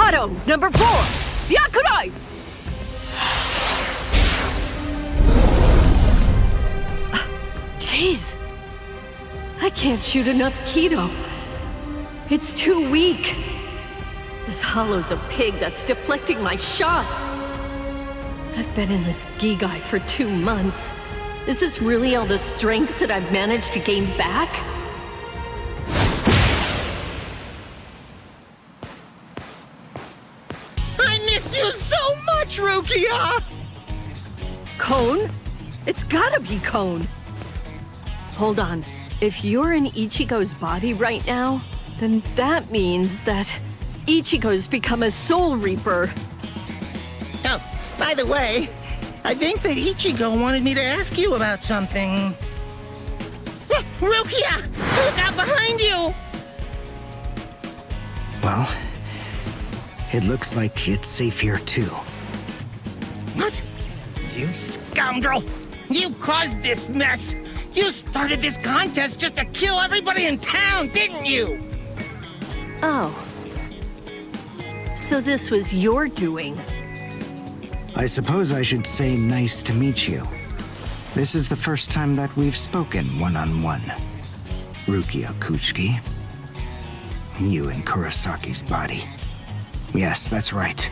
Auto number 4, Yakurai! Jeez, I can't shoot enough Kido. It's too weak. This hollow's a pig that's deflecting my shots. I've been in this Gigai for 2 months. Is this really all the strength that I've managed to gain back? I miss you so much, Rukia! Cone? It's gotta be Cone. Hold on. If you're in Ichigo's body right now, then that means that Ichigo's become a Soul Reaper. Oh, by the way, I think that Ichigo wanted me to ask you about something. Rukia! Look out behind you! Well, it looks like it's safe here too. What? You scoundrel! You caused this mess! You started this contest just to kill everybody in town, didn't you? Oh. So this was your doing? I suppose I should say nice to meet you. This is the first time that we've spoken one-on-one. Rukia Kuchiki. You in Kurosaki's body. Yes, that's right.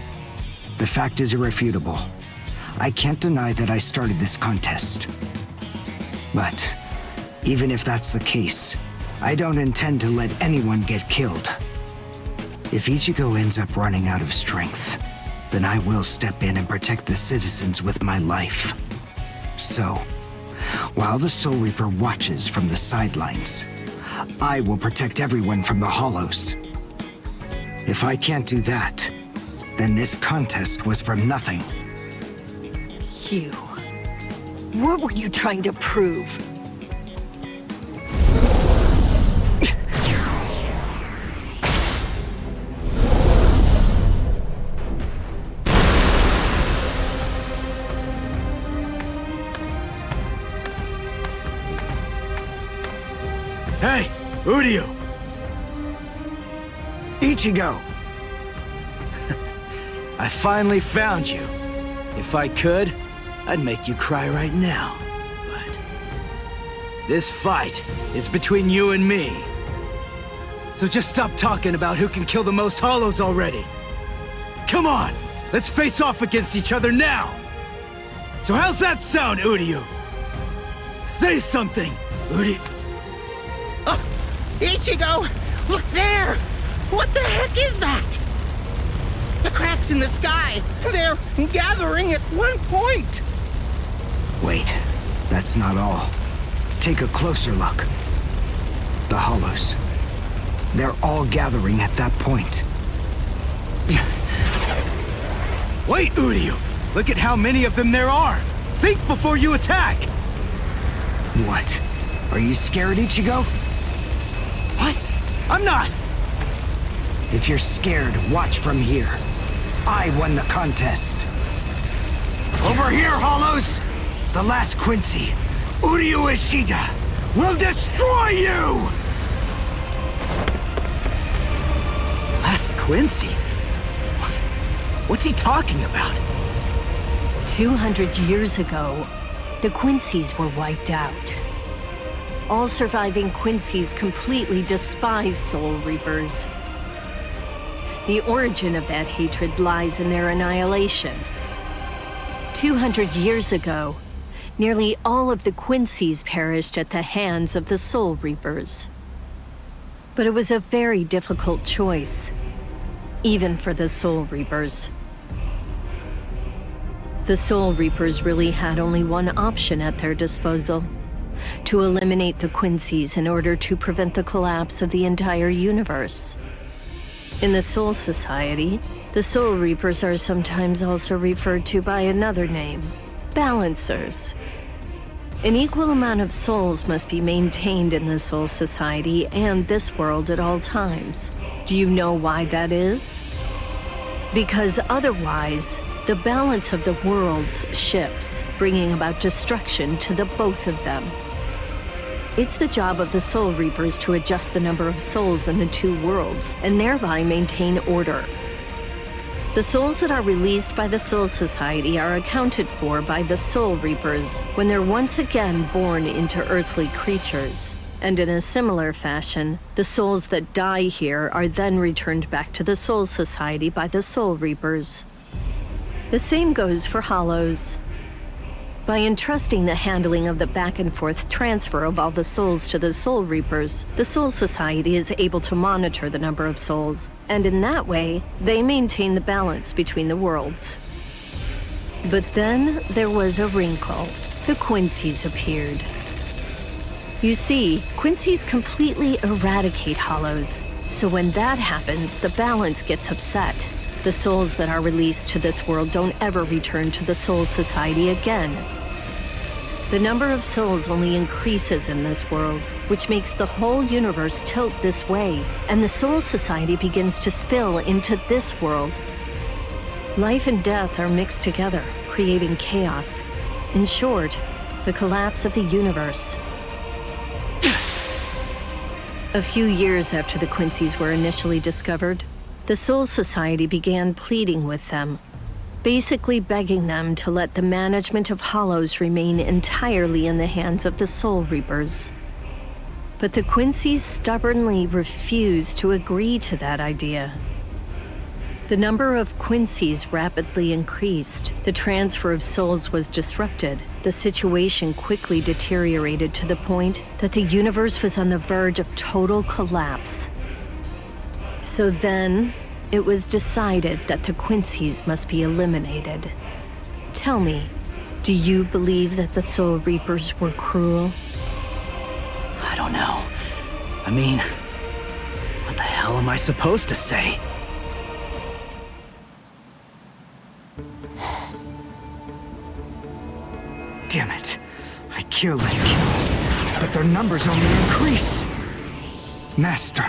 The fact is irrefutable. I can't deny that I started this contest. But even if that's the case, I don't intend to let anyone get killed. If Ichigo ends up running out of strength, then I will step in and protect the citizens with my life. So, while the Soul Reaper watches from the sidelines, I will protect everyone from the Hollows. If I can't do that, then this contest was for nothing. You. What were you trying to prove? Hey, Uryu! Ichigo! I finally found you. If I could, I'd make you cry right now. But this fight is between you and me. So just stop talking about who can kill the most hollows already. Come on, let's face off against each other now. So how's that sound, Uryu? Say something, Uryu. Ichigo! Look there! What the heck is that? The cracks in the sky! They're gathering at one point! Wait, that's not all. Take a closer look. The hollows. They're all gathering at that point. Wait, Uryu! Look at how many of them there are! Think before you attack! What? Are you scared, Ichigo? What? I'm not! If you're scared, watch from here. I won the contest. Over here, Hollows! The last Quincy, Uryū Ishida, will destroy you! Last Quincy? What's he talking about? 200 years ago, the Quincy's were wiped out. All surviving Quincy's completely despise Soul Reapers. The origin of that hatred lies in their annihilation. 200 years ago, nearly all of the Quincy's perished at the hands of the Soul Reapers. But it was a very difficult choice, even for the Soul Reapers. The Soul Reapers really had only one option at their disposal: to eliminate the Quincy's in order to prevent the collapse of the entire universe. In the Soul Society, the Soul Reapers are sometimes also referred to by another name: Balancers. An equal amount of souls must be maintained in the Soul Society and this world at all times. Do you know why that is? Because otherwise, the balance of the worlds shifts, bringing about destruction to the both of them. It's the job of the Soul Reapers to adjust the number of souls in the two worlds, and thereby maintain order. The souls that are released by the Soul Society are accounted for by the Soul Reapers when they're once again born into earthly creatures. And in a similar fashion, the souls that die here are then returned back to the Soul Society by the Soul Reapers. The same goes for Hollows. By entrusting the handling of the back-and-forth transfer of all the souls to the Soul Reapers, the Soul Society is able to monitor the number of souls, and in that way, they maintain the balance between the worlds. But then there was a wrinkle. The Quincy's appeared. You see, Quincy's completely eradicate Hollows, so when that happens, the balance gets upset. The souls that are released to this world don't ever return to the Soul Society again. The number of souls only increases in this world, which makes the whole universe tilt this way, and the Soul Society begins to spill into this world. Life and death are mixed together, creating chaos. In short, the collapse of the universe. A few years after the Quincy's were initially discovered, the Soul Society began pleading with them, basically begging them to let the management of Hollows remain entirely in the hands of the Soul Reapers. But the Quincy's stubbornly refused to agree to that idea. The number of Quincy's rapidly increased, the transfer of souls was disrupted, the situation quickly deteriorated to the point that the universe was on the verge of total collapse. So then, it was decided that the Quincy's must be eliminated. Tell me, do you believe that the Soul Reapers were cruel? I don't know. I mean, what the hell am I supposed to say? Damn it. I kill and kill, but their numbers only increase. Master.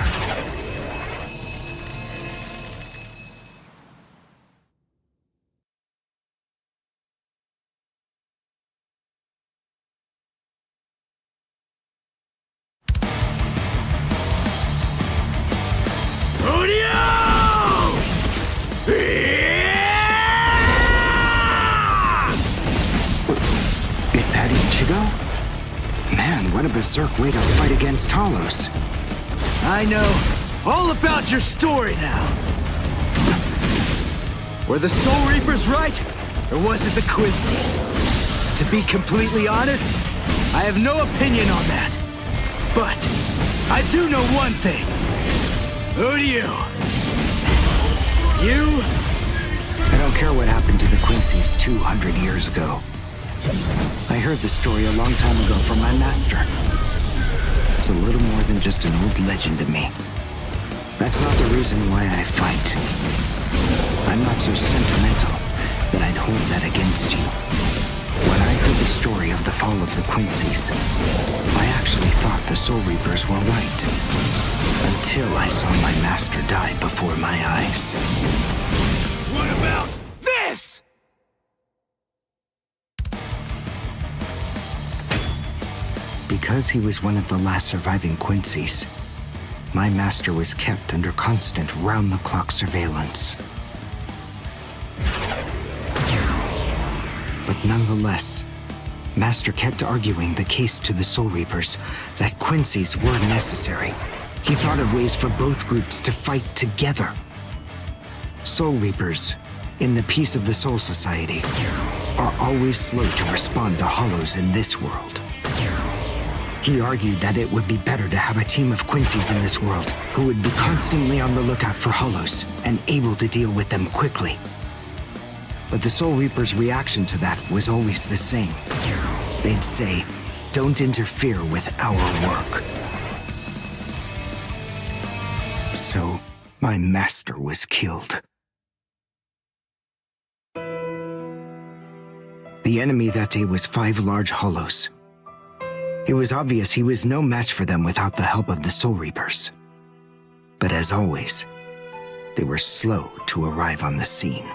Is that Ichigo? Man, what a berserk way to fight against Hollows. I know all about your story now. Were the Soul Reapers right, or was it the Quincy's? To be completely honest, I have no opinion on that. But I do know one thing. Uryu, you... I don't care what happened to the Quincy's 200 years ago. I heard the story a long time ago from my master. It's a little more than just an old legend to me. That's not the reason why I fight. I'm not so sentimental that I'd hold that against you. When I heard the story of the fall of the Quincy's, I actually thought the Soul Reapers were right. Until I saw my master die before my eyes. What about this? Because he was one of the last surviving Quincy's, my master was kept under constant round-the-clock surveillance. But nonetheless, Master kept arguing the case to the Soul Reapers that Quincy's were necessary. He thought of ways for both groups to fight together. Soul Reapers, in the peace of the Soul Society, are always slow to respond to Hollows in this world. He argued that it would be better to have a team of Quincy's in this world who would be constantly on the lookout for Hollows and able to deal with them quickly. But the Soul Reapers' reaction to that was always the same. They'd say, "Don't interfere with our work." So, my master was killed. The enemy that day was 5 large Hollows. It was obvious he was no match for them without the help of the Soul Reapers. But as always, they were slow to arrive on the scene.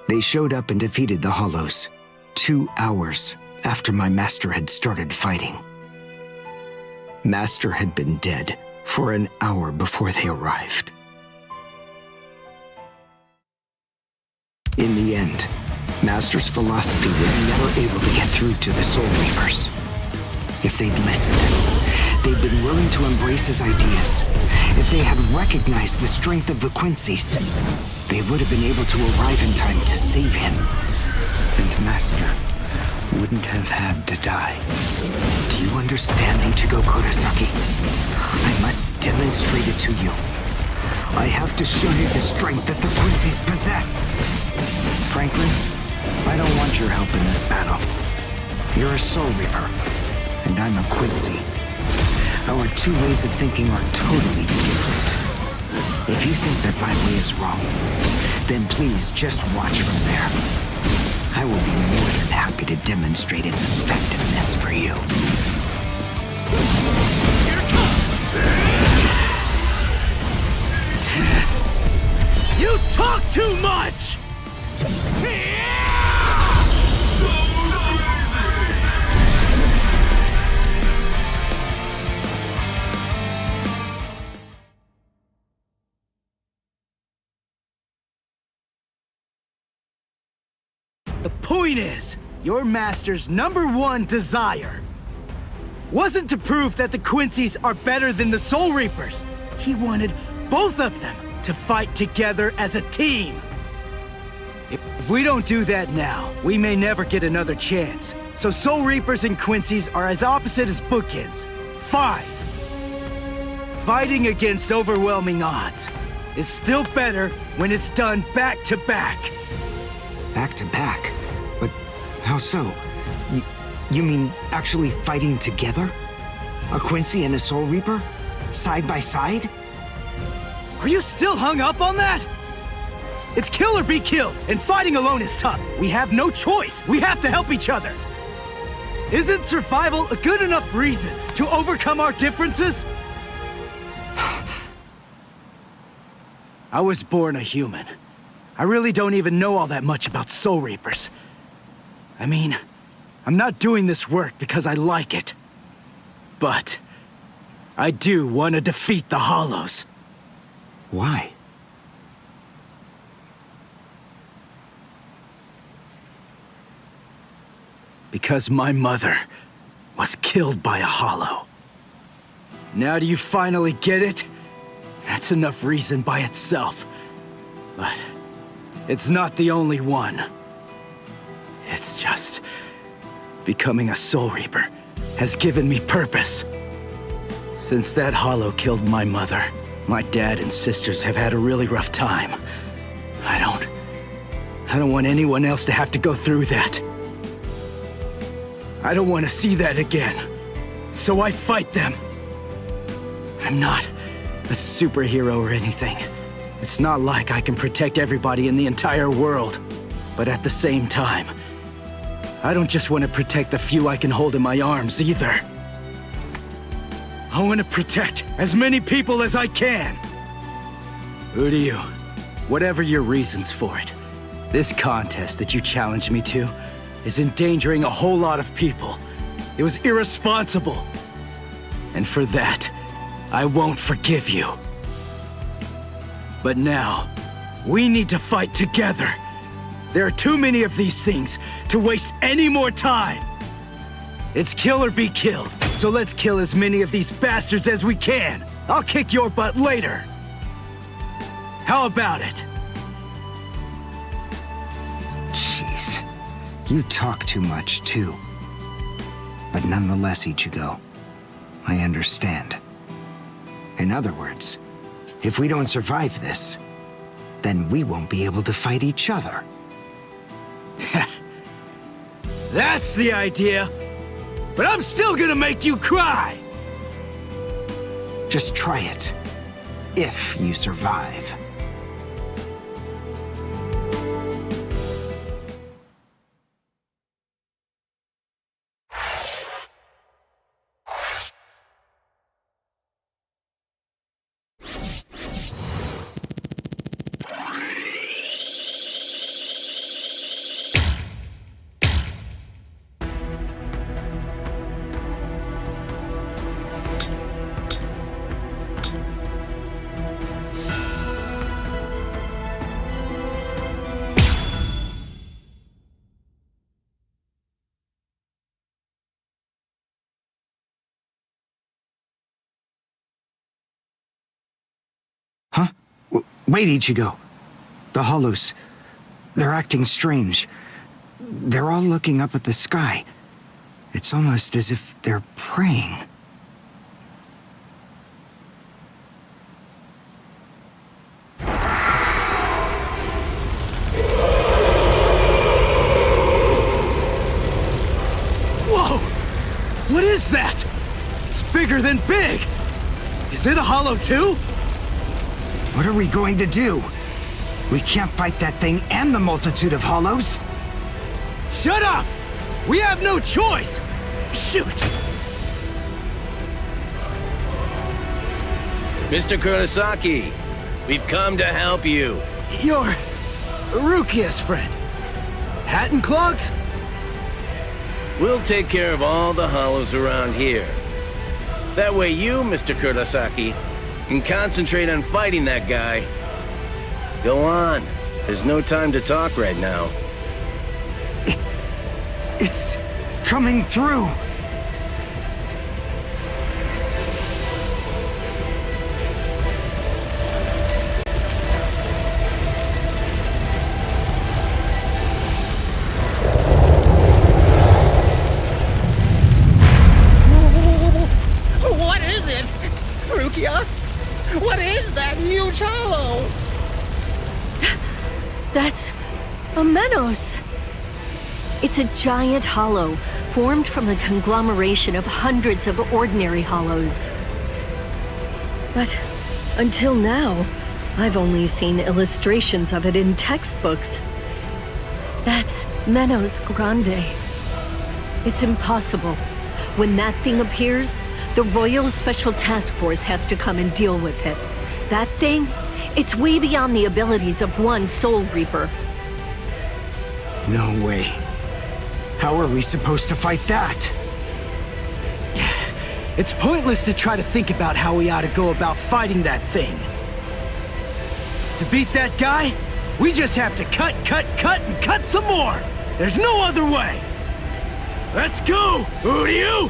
They showed up and defeated the Hollows 2 hours after my master had started fighting. Master had been dead for an hour before they arrived. In the end, Master's philosophy was never able to get through to the Soul Reapers. If they'd listened, they'd been willing to embrace his ideas, if they had recognized the strength of the Quincy's, they would have been able to arrive in time to save him. And Master wouldn't have had to die. Do you understand, Ichigo Kurosaki? I must demonstrate it to you. I have to show you the strength that the Quincy's possess. Franklin, I don't want your help in this battle. You're a Soul Reaper, and I'm a Quincy. Our two ways of thinking are totally different. If you think that my way is wrong, then please just watch from there. I will be more than happy to demonstrate its effectiveness for you. You talk too much! The point is, your master's #1 desire wasn't to prove that the Quincy's are better than the Soul Reapers. He wanted both of them to fight together as a team. If we don't do that now, we may never get another chance. So Soul Reapers and Quincy's are as opposite as bookends. Fine. Fighting against overwhelming odds is still better when it's done back to back. Back to back? But how so? You mean actually fighting together? A Quincy and a Soul Reaper? Side by side? Are you still hung up on that? It's kill or be killed, and fighting alone is tough. We have no choice. We have to help each other. Isn't survival a good enough reason to overcome our differences? I was born a human. I really don't even know all that much about Soul Reapers. I mean, I'm not doing this work because I like it. But I do want to defeat the Hollows. Why? Because my mother was killed by a Hollow. Now do you finally get it? That's enough reason by itself. But it's not the only one. It's just becoming a Soul Reaper has given me purpose. Since that Hollow killed my mother, my dad and sisters have had a really rough time. I don't want anyone else to have to go through that. I don't want to see that again. So I fight them. I'm not a superhero or anything. It's not like I can protect everybody in the entire world. But at the same time, I don't just want to protect the few I can hold in my arms either. I want to protect as many people as I can. Uryu, whatever your reasons for it, this contest that you challenged me to is endangering a whole lot of people. It was irresponsible. And for that, I won't forgive you. But now, we need to fight together. There are too many of these things to waste any more time. It's kill or be killed, so let's kill as many of these bastards as we can. I'll kick your butt later. How about it? Jeez, you talk too much too. But nonetheless, Ichigo, I understand. In other words, if we don't survive this, then we won't be able to fight each other. That's the idea. But I'm still gonna make you cry! Just try it. If you survive. Wait, Ichigo. The hollows. They're acting strange. They're all looking up at the sky. It's almost as if they're praying. Whoa! What is that? It's bigger than big! Is it a hollow too? What are we going to do? We can't fight that thing and the multitude of hollows. Shut up! We have no choice! Shoot! Mr. Kurosaki, we've come to help you. You're Rukia's friend. Hat and clogs? We'll take care of all the hollows around here. That way you, Mr. Kurosaki, can concentrate on fighting that guy. Go on. There's no time to talk right now. It's coming through. What is it? Rukia? What is that huge hollow? That's a Menos. It's a giant hollow formed from the conglomeration of hundreds of ordinary hollows. But until now, I've only seen illustrations of it in textbooks. That's Menos Grande. It's impossible. When that thing appears, the Royal Special Task Force has to come and deal with it. That thing, it's way beyond the abilities of one Soul Reaper. No way. How are we supposed to fight that? It's pointless to try to think about how we ought to go about fighting that thing. To beat that guy, we just have to cut, and cut some more! There's no other way! Let's go, Uryu!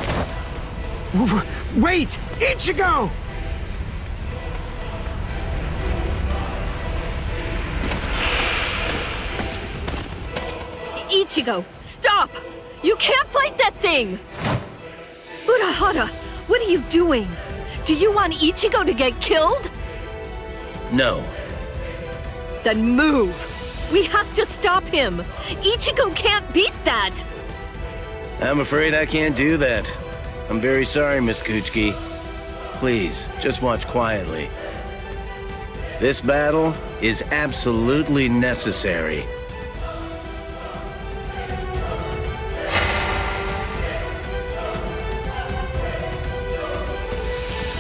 Wait! Ichigo! Ichigo, stop! You can't fight that thing! Urahara, what are you doing? Do you want Ichigo to get killed? No. Then move! We have to stop him! Ichigo can't beat that! I'm afraid I can't do that. I'm very sorry, Miss Kuchiki. Please, just watch quietly. This battle is absolutely necessary.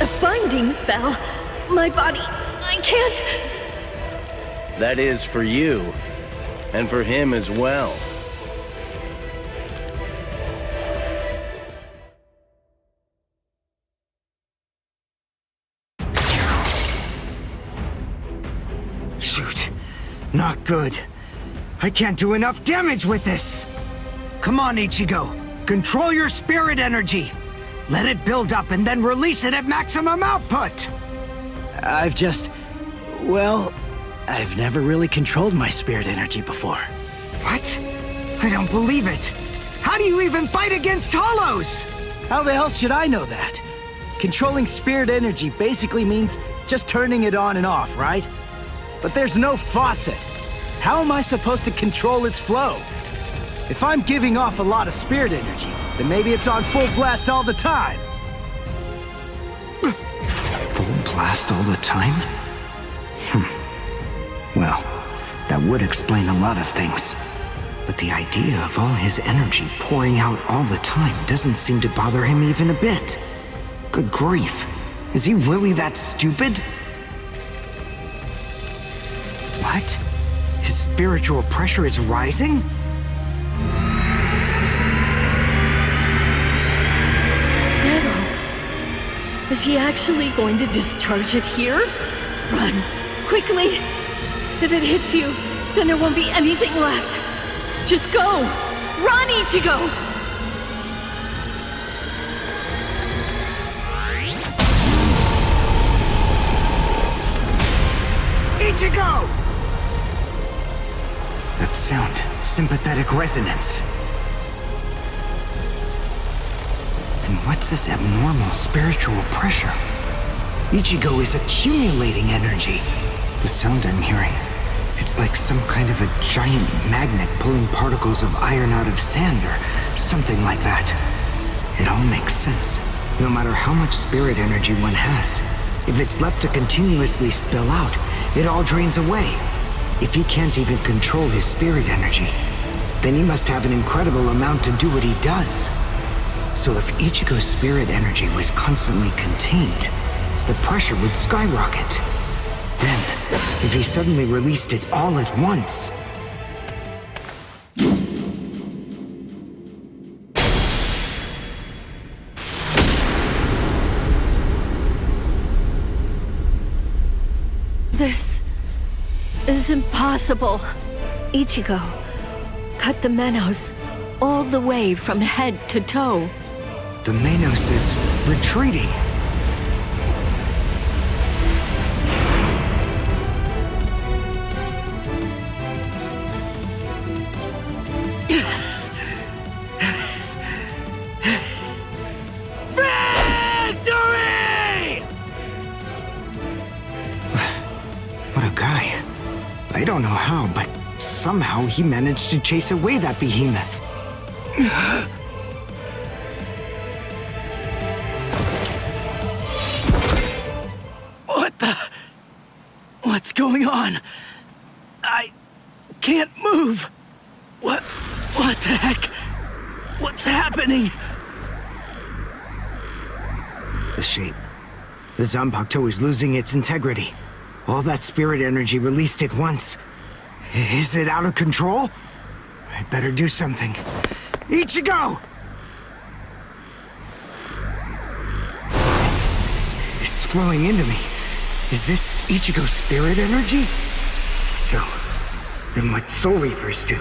A binding spell? My body, I can't... That is for you, and for him as well. Shoot. Not good. I can't do enough damage with this. Come on, Ichigo. Control your spirit energy. Let it build up and then release it at maximum output. I've never really controlled my spirit energy before. What? I don't believe it. How do you even fight against hollows? How the hell should I know that? Controlling spirit energy basically means just turning it on and off, right? But there's no faucet. How am I supposed to control its flow? If I'm giving off a lot of spirit energy, then maybe it's on full blast all the time. Full blast all the time? Well, that would explain a lot of things. But the idea of all his energy pouring out all the time doesn't seem to bother him even a bit. Good grief. Is he really that stupid? What? His spiritual pressure is rising? Zero. Is he actually going to discharge it here? Run. Quickly. If it hits you, then there won't be anything left. Just go! Run, Ichigo! Ichigo! That sound, sympathetic resonance. And what's this abnormal spiritual pressure? Ichigo is accumulating energy. The sound I'm hearing, it's like some kind of a giant magnet pulling particles of iron out of sand or something like that. It all makes sense. No matter how much spirit energy one has, if it's left to continuously spill out, it all drains away. If he can't even control his spirit energy, then he must have an incredible amount to do what he does. So if Ichigo's spirit energy was constantly contained, the pressure would skyrocket. Then, if he suddenly released it all at once... This is impossible. Ichigo, cut the Menos all the way from head to toe. The Menos is retreating. Victory! What a guy. I don't know how, but somehow he managed to chase away that behemoth. What's going on? I can't move. What the heck? What's happening? The shape. The Zanpakuto is losing its integrity. All that spirit energy released at once. Is it out of control? I better do something. Ichigo! It's flowing into me. Is this Ichigo's spirit energy? So, then what Soul Reapers do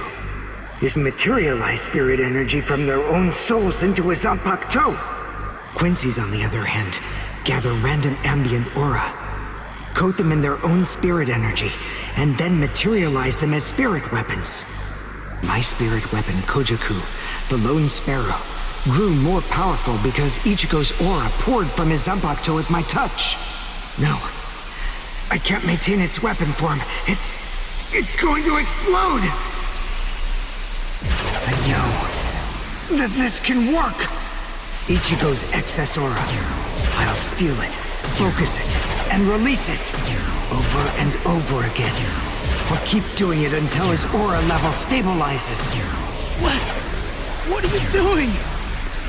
is materialize spirit energy from their own souls into a Zanpakuto. Quincy's, on the other hand, gather random ambient aura, coat them in their own spirit energy, and then materialize them as spirit weapons. My spirit weapon, Kojaku, the Lone Sparrow, grew more powerful because Ichigo's aura poured from his Zanpakuto at my touch. No, I can't maintain its weapon form. It's going to explode! I know that this can work! Ichigo's excess aura. I'll steal it, focus it, and release it. Over and over again. I'll keep doing it until his aura level stabilizes. What are you doing?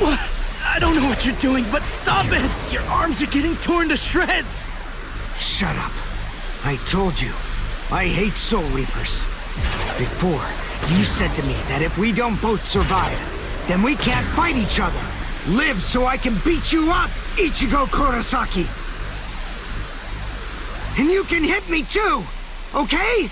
What? I don't know what you're doing, but stop it! Your arms are getting torn to shreds! Shut up. I told you, I hate Soul Reapers. Before, you said to me that if we don't both survive, then we can't fight each other. Live so I can beat you up, Ichigo Kurosaki! And you can hit me too, okay?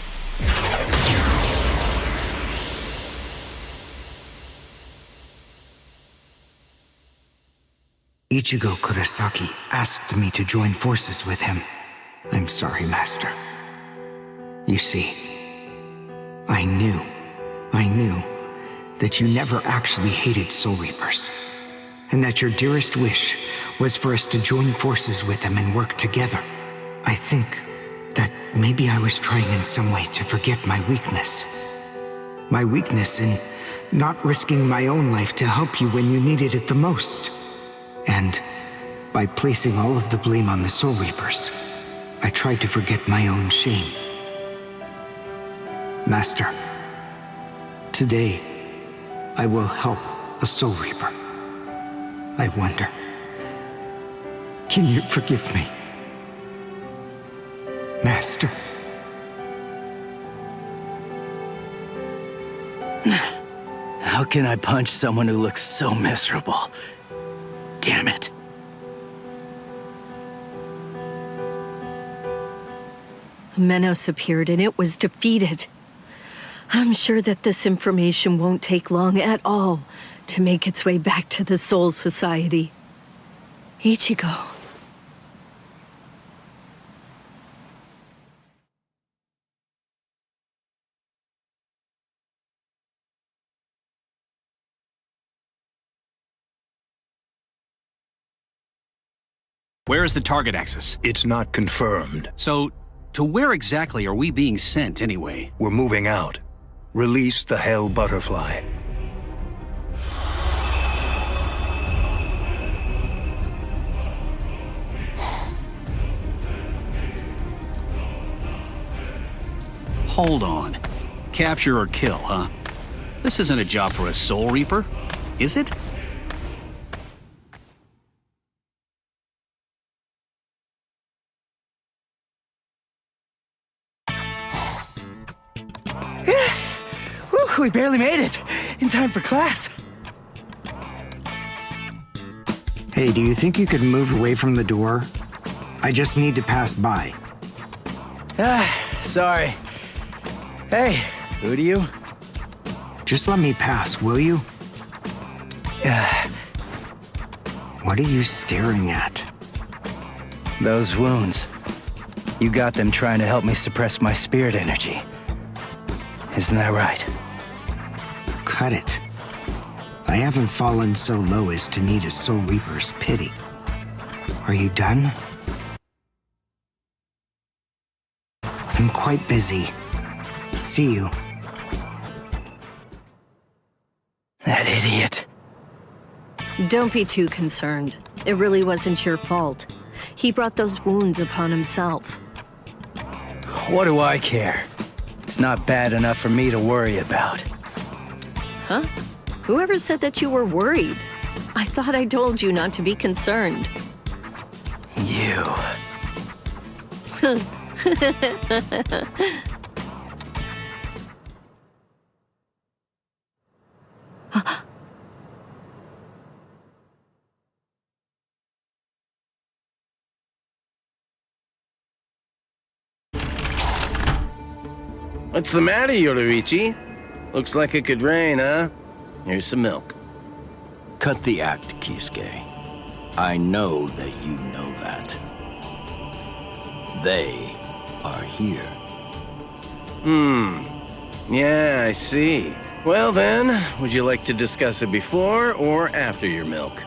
Ichigo Kurosaki asked me to join forces with him. I'm sorry, Master. You see, I knew that you never actually hated Soul Reapers, and that your dearest wish was for us to join forces with them and work together. I think that maybe I was trying in some way to forget my weakness. My weakness in not risking my own life to help you when you needed it the most. And by placing all of the blame on the Soul Reapers, I tried to forget my own shame. Master, today I will help a Soul Reaper. I wonder, can you forgive me? Master. How can I punch someone who looks so miserable? Damn it. Menos appeared and it was defeated. I'm sure that this information won't take long at all to make its way back to the Soul Society. Ichigo. Where is the target axis? It's not confirmed. So, to where exactly are we being sent anyway? We're moving out. Release the Hell Butterfly. Hold on. Capture or kill, huh? This isn't a job for a Soul Reaper, is it? Whew, we barely made it. In time for class. Hey, do you think you could move away from the door? I just need to pass by. Sorry. Hey, Uryu? Just let me pass, will you? What are you staring at? Those wounds. You got them trying to help me suppress my spirit energy. Isn't that right? Cut it. I haven't fallen so low as to need a Soul Reaper's pity. Are you done? I'm quite busy. See you. That idiot. Don't be too concerned. It really wasn't your fault. He brought those wounds upon himself. What do I care? It's not bad enough for me to worry about. Huh? Whoever said that you were worried? I thought I told you not to be concerned. You. What's the matter, Yoruichi? Looks like it could rain, huh? Here's some milk. Cut the act, Kisuke. I know that you know that. They are here. Yeah, I see. Well then, would you like to discuss it before or after your milk?